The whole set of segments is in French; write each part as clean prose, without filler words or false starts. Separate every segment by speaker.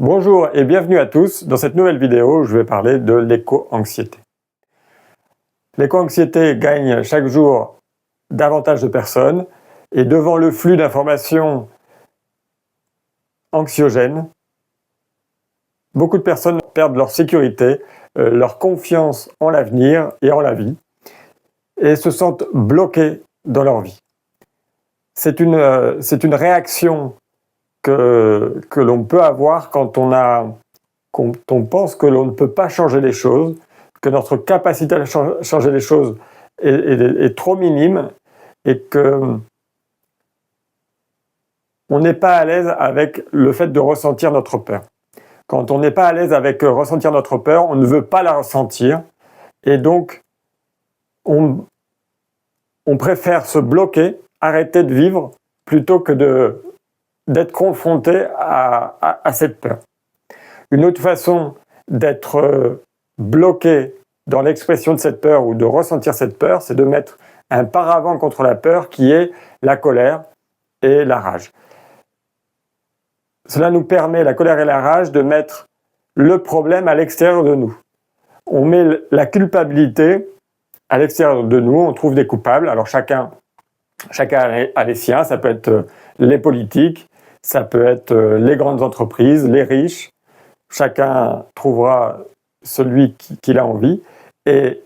Speaker 1: Bonjour et bienvenue à tous. Dans cette nouvelle vidéo, je vais parler de l'éco-anxiété. L'éco-anxiété gagne chaque jour davantage de personnes et devant le flux d'informations anxiogènes, beaucoup de personnes perdent leur sécurité, leur confiance en l'avenir et en la vie et se sentent bloquées dans leur vie. C'est une réaction que l'on peut avoir quand on pense que l'on ne peut pas changer les choses, que notre capacité à changer les choses est trop minime et que on n'est pas à l'aise avec le fait de ressentir notre peur. Quand on n'est pas à l'aise avec ressentir notre peur, on ne veut pas la ressentir et donc on préfère se bloquer, arrêter de vivre plutôt que d'être confronté à cette peur. Une autre façon d'être bloqué dans l'expression de cette peur ou de ressentir cette peur, c'est de mettre un paravent contre la peur qui est la colère et la rage. Cela nous permet, la colère et la rage, de mettre le problème à l'extérieur de nous. On met la culpabilité à l'extérieur de nous, on trouve des coupables. Alors chacun a les siens, ça peut être les politiques, ça peut être les grandes entreprises, les riches. Chacun trouvera celui qu'il a envie. Et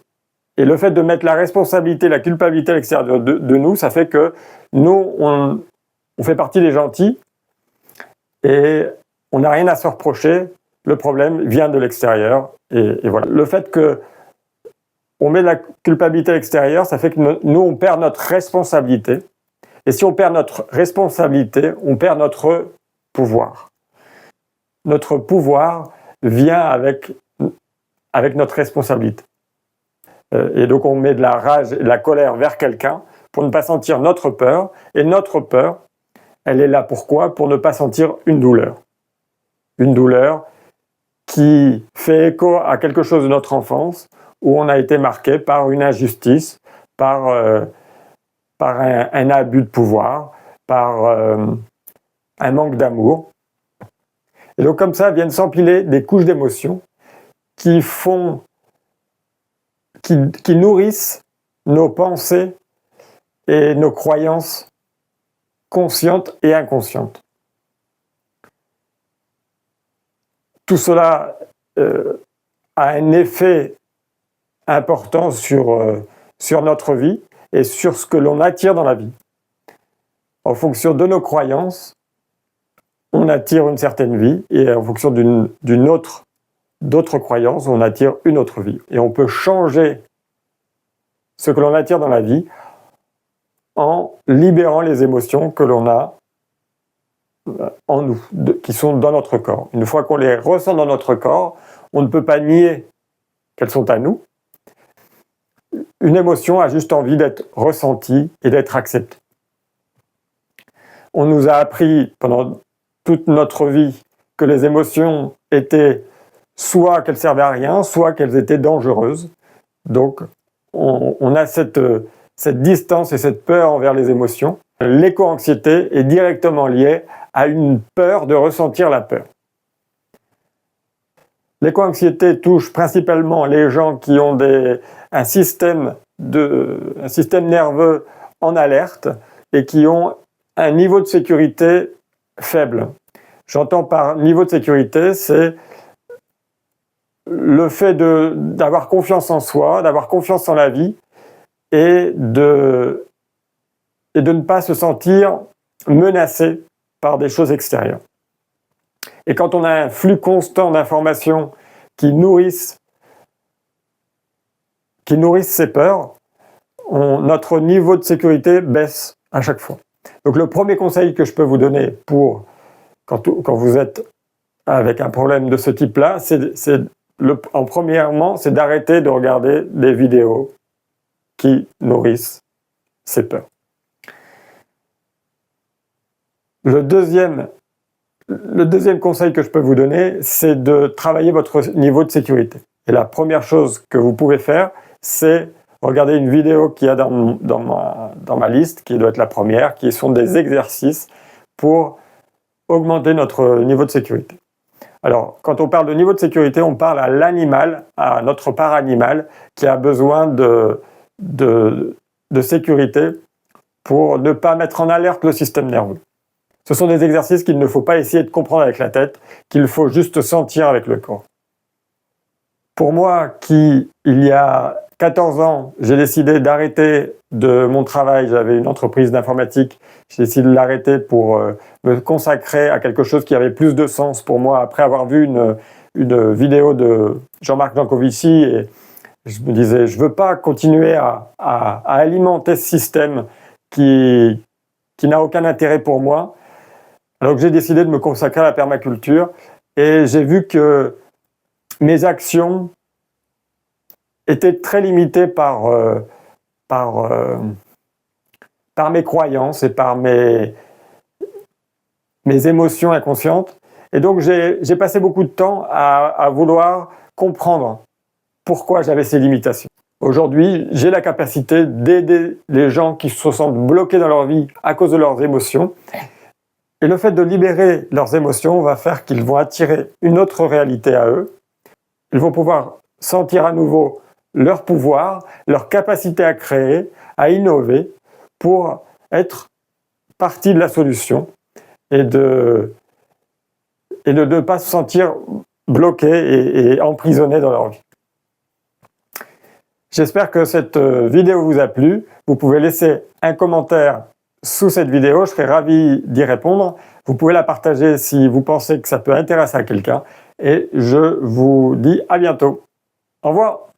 Speaker 1: le fait de mettre la responsabilité, la culpabilité à l'extérieur de nous, ça fait que nous, on fait partie des gentils et on n'a rien à se reprocher. Le problème vient de l'extérieur. Et voilà. Le fait qu'on met la culpabilité à l'extérieur, ça fait que nous, on perd notre responsabilité. Et si on perd notre responsabilité, on perd notre pouvoir. Notre pouvoir vient avec notre responsabilité. Et donc on met de la rage et de la colère vers quelqu'un pour ne pas sentir notre peur. Et notre peur, elle est là pourquoi ? Pour ne pas sentir une douleur. Une douleur qui fait écho à quelque chose de notre enfance où on a été marqué par une injustice, par un abus de pouvoir, par un manque d'amour. Et donc comme ça viennent s'empiler des couches d'émotions qui nourrissent nos pensées et nos croyances conscientes et inconscientes. Tout cela a un effet important sur notre vie et sur ce que l'on attire dans la vie. En fonction de nos croyances, on attire une certaine vie et en fonction d'autres croyances, on attire une autre vie. Et on peut changer ce que l'on attire dans la vie en libérant les émotions que l'on a en nous, qui sont dans notre corps. Une fois qu'on les ressent dans notre corps, on ne peut pas nier qu'elles sont à nous. Une émotion a juste envie d'être ressentie et d'être acceptée. On nous a appris pendant toute notre vie que les émotions étaient soit qu'elles servaient à rien, soit qu'elles étaient dangereuses. Donc on a cette distance et cette peur envers les émotions. L'éco-anxiété est directement liée à une peur de ressentir la peur. L'éco-anxiété touche principalement les gens qui ont un système nerveux en alerte et qui ont un niveau de sécurité faible. J'entends par niveau de sécurité, c'est le fait d'avoir confiance en soi, d'avoir confiance en la vie et de ne pas se sentir menacé par des choses extérieures. Et quand on a un flux constant d'informations qui nourrissent ces peurs, notre niveau de sécurité baisse à chaque fois. Donc le premier conseil que je peux vous donner quand vous êtes avec un problème de ce type-là, premièrement, c'est d'arrêter de regarder des vidéos qui nourrissent ces peurs. Le deuxième conseil que je peux vous donner, c'est de travailler votre niveau de sécurité. Et la première chose que vous pouvez faire, c'est regarder une vidéo qu'il y a dans ma liste, qui doit être la première, qui sont des exercices pour augmenter notre niveau de sécurité. Alors, quand on parle de niveau de sécurité, on parle à l'animal, à notre part animale, qui a besoin de sécurité pour ne pas mettre en alerte le système nerveux. Ce sont des exercices qu'il ne faut pas essayer de comprendre avec la tête, qu'il faut juste sentir avec le corps. Pour moi, qui, il y a 14 ans, j'ai décidé d'arrêter de mon travail, j'avais une entreprise d'informatique, j'ai décidé de l'arrêter pour me consacrer à quelque chose qui avait plus de sens pour moi, après avoir vu une vidéo de Jean-Marc Jancovici, et je me disais, je ne veux pas continuer à alimenter ce système qui n'a aucun intérêt pour moi. Alors que j'ai décidé de me consacrer à la permaculture, et j'ai vu que mes actions étaient très limitées par mes croyances et par mes émotions inconscientes. Et donc j'ai passé beaucoup de temps à vouloir comprendre pourquoi j'avais ces limitations. Aujourd'hui, j'ai la capacité d'aider les gens qui se sentent bloqués dans leur vie à cause de leurs émotions. Et le fait de libérer leurs émotions va faire qu'ils vont attirer une autre réalité à eux. Ils vont pouvoir sentir à nouveau leur pouvoir, leur capacité à créer, à innover, pour être partie de la solution et de ne pas se sentir bloqués et emprisonnés dans leur vie. J'espère que cette vidéo vous a plu. Vous pouvez laisser un commentaire sous cette vidéo, je serai ravi d'y répondre. Vous pouvez la partager si vous pensez que ça peut intéresser à quelqu'un. Et je vous dis à bientôt. Au revoir.